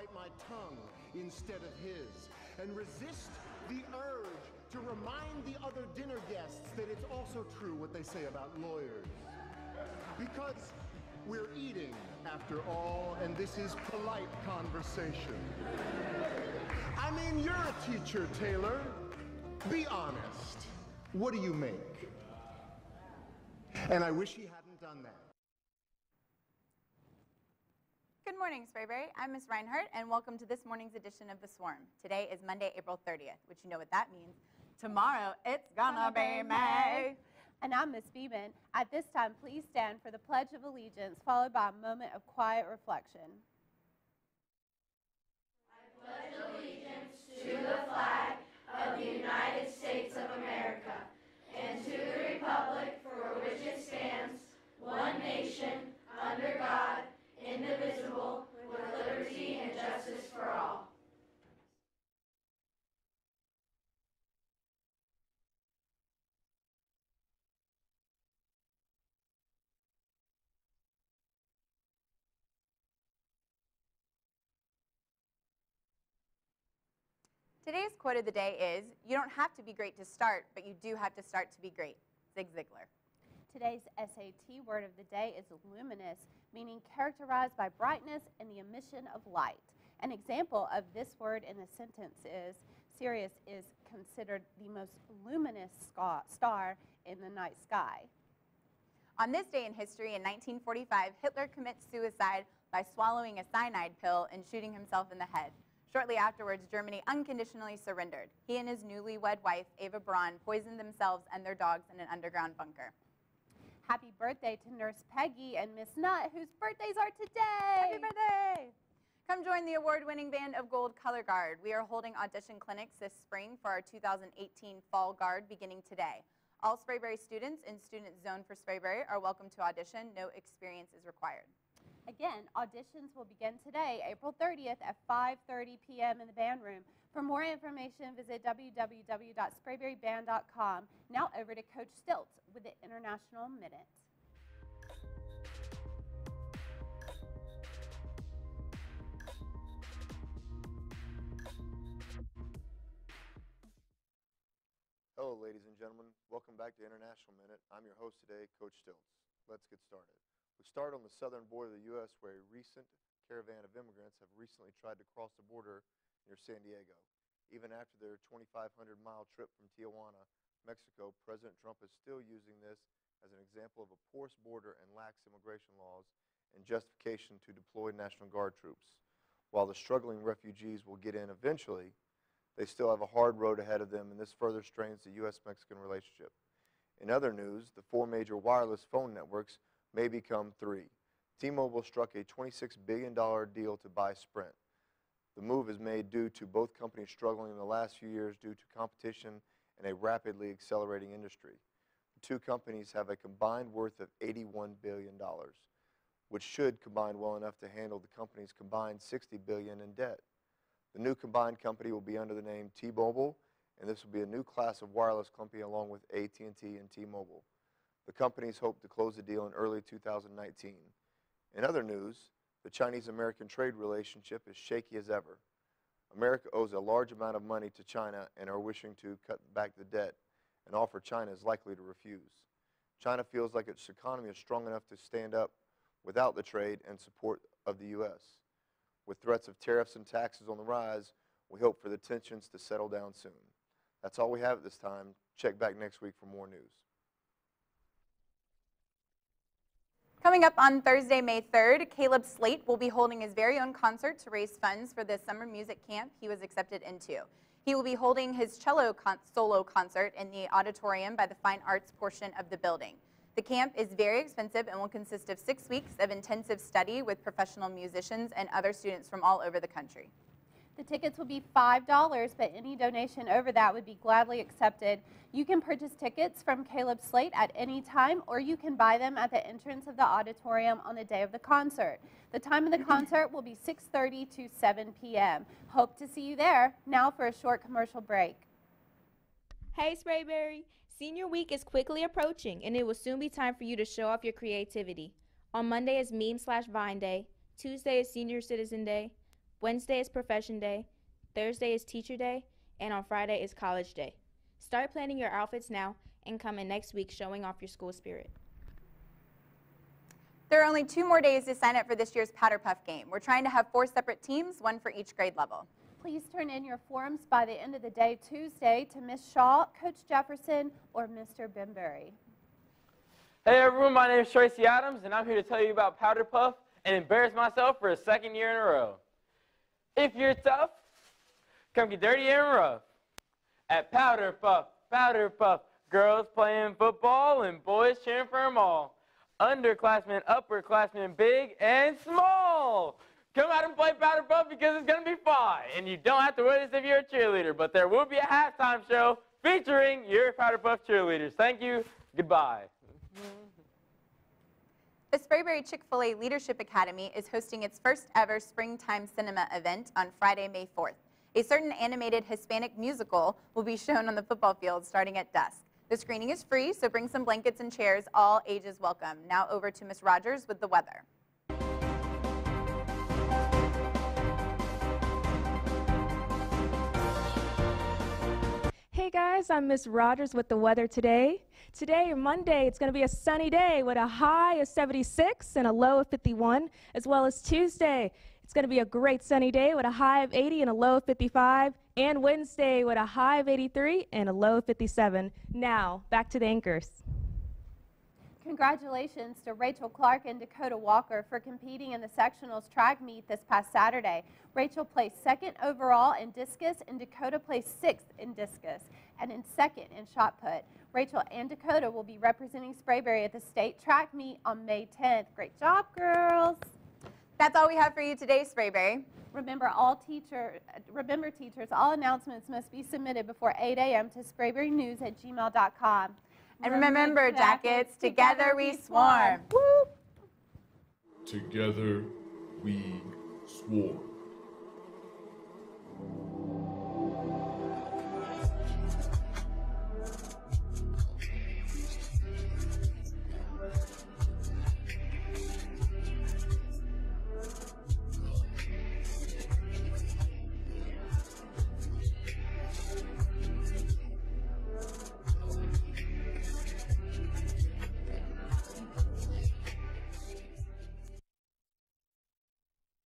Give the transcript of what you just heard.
bite my tongue instead of his, and resist the urge to remind the other dinner guests that it's also true what they say about lawyers. Because we're eating, after all, and this is polite conversation. I mean, you're a teacher, Taylor. Be honest. What do you make? And I wish he hadn't done that. Good morning, Sprayberry. I'm Ms. Reinhardt, and welcome to this morning's edition of The Swarm. Today is Monday, April 30th, which you know what that means. Tomorrow, it's gonna be May. And I'm Ms. Beeman. At this time, please stand for the Pledge of Allegiance, followed by a moment of quiet reflection. I pledge allegiance to the flag of the United States of America and to the republic for which it stands, one nation, under God, indivisible, with liberty and justice for all. Today's quote of the day is, "You don't have to be great to start, but you do have to start to be great." Zig Ziglar. Today's SAT word of the day is luminous, meaning characterized by brightness and the emission of light. An example of this word in the sentence is, Sirius is considered the most luminous star in the night sky. On this day in history, in 1945, Hitler commits suicide by swallowing a cyanide pill and shooting himself in the head. Shortly afterwards, Germany unconditionally surrendered. He and his newlywed wife, Eva Braun, poisoned themselves and their dogs in an underground bunker. Happy birthday to Nurse Peggy and Miss Nutt, whose birthdays are today. Happy birthday! Come join the award-winning band of Gold Color Guard. We are holding audition clinics this spring for our 2018 Fall Guard beginning today. All Sprayberry students in Student Zone for Sprayberry are welcome to audition. No experience is required. Again, auditions will begin today, April 30th at 5:30 p.m. in the band room. For more information, visit www.sprayberryband.com. Now over to Coach Stilts with the International Minute. Hello, ladies and gentlemen. Welcome back to International Minute. I'm your host today, Coach Stilts. Let's get started. We start on the southern border of the U.S., where a recent caravan of immigrants have recently tried to cross the border near San Diego. Even after their 2,500-mile trip from Tijuana, Mexico, President Trump is still using this as an example of a porous border and lax immigration laws and justification to deploy National Guard troops. While the struggling refugees will get in eventually, they still have a hard road ahead of them, and this further strains the U.S.-Mexican relationship. In other news, the 4 major wireless phone networks may become 3. T-Mobile struck a $26 billion deal to buy Sprint. The move is made due to both companies struggling in the last few years due to competition in a rapidly accelerating industry. The two companies have a combined worth of $81 billion, which should combine well enough to handle the company's combined $60 billion in debt. The new combined company will be under the name T-Mobile, and this will be a new class of wireless company along with AT&T and T-Mobile. The companies hope to close the deal in early 2019. In other news, the Chinese-American trade relationship is shaky as ever. America owes a large amount of money to China and are wishing to cut back the debt, an offer China is likely to refuse. China feels like its economy is strong enough to stand up without the trade and support of the U.S. With threats of tariffs and taxes on the rise, we hope for the tensions to settle down soon. That's all we have at this time. Check back next week for more news. Coming up on Thursday, May 3rd, Caleb Slate will be holding his very own concert to raise funds for the summer music camp he was accepted into. He will be holding his cello solo concert in the auditorium by the Fine Arts portion of the building. The camp is very expensive and will consist of 6 weeks of intensive study with professional musicians and other students from all over the country. The tickets will be $5, but any donation over that would be gladly accepted. You can purchase tickets from Caleb Slate at any time, or you can buy them at the entrance of the auditorium on the day of the concert. The time of the concert will be 6:30 to 7 p.m. Hope to see you there. Now for a short commercial break. Hey Sprayberry! Senior week is quickly approaching, and it will soon be time for you to show off your creativity. On Monday is Meme/Vine Day. Tuesday is Senior Citizen Day. Wednesday is Profession Day, Thursday is Teacher Day, and on Friday is College Day. Start planning your outfits now and come in next week showing off your school spirit. There are only 2 more days to sign up for this year's Powder Puff game. We're trying to have 4 separate teams, 1 for each grade level. Please turn in your forms by the end of the day Tuesday to Ms. Shaw, Coach Jefferson, or Mr. Bimbury. Hey everyone, my name is Tracy Adams, and I'm here to tell you about Powder Puff and embarrass myself for a 2nd year in a row. If you're tough, come get dirty and rough. At Powder Puff, girls playing football and boys cheering for them all. Underclassmen, upperclassmen, big and small. Come out and play Powder Puff because it's going to be fun. And you don't have to wear this if you're a cheerleader, but there will be a halftime show featuring your Powder Puff cheerleaders. Thank you. Goodbye. The Sprayberry Chick-fil-A Leadership Academy is hosting its first ever Springtime Cinema event on Friday, May 4th. A certain animated Hispanic musical will be shown on the football field starting at dusk. The screening is free, so bring some blankets and chairs, all ages welcome. Now over to Ms. Rogers with the weather. Hey guys, I'm Miss Rogers with the weather today. Today, Monday, it's going to be a sunny day with a high of 76 and a low of 51, as well as Tuesday. It's going to be a great sunny day with a high of 80 and a low of 55, and Wednesday with a high of 83 and a low of 57. Now, back to the anchors. Congratulations to Rachel Clark and Dakota Walker for competing in the sectionals track meet this past Saturday. Rachel placed 2nd overall in discus and Dakota placed 6th in discus and in 2nd in shot put. Rachel and Dakota will be representing Sprayberry at the state track meet on May 10th. Great job, girls. That's all we have for you today, Sprayberry. Remember, teachers, all announcements must be submitted before 8 a.m. to sprayberrynews@gmail.com. And remember, Jackets, together we swarm. Woo! Together we swarm.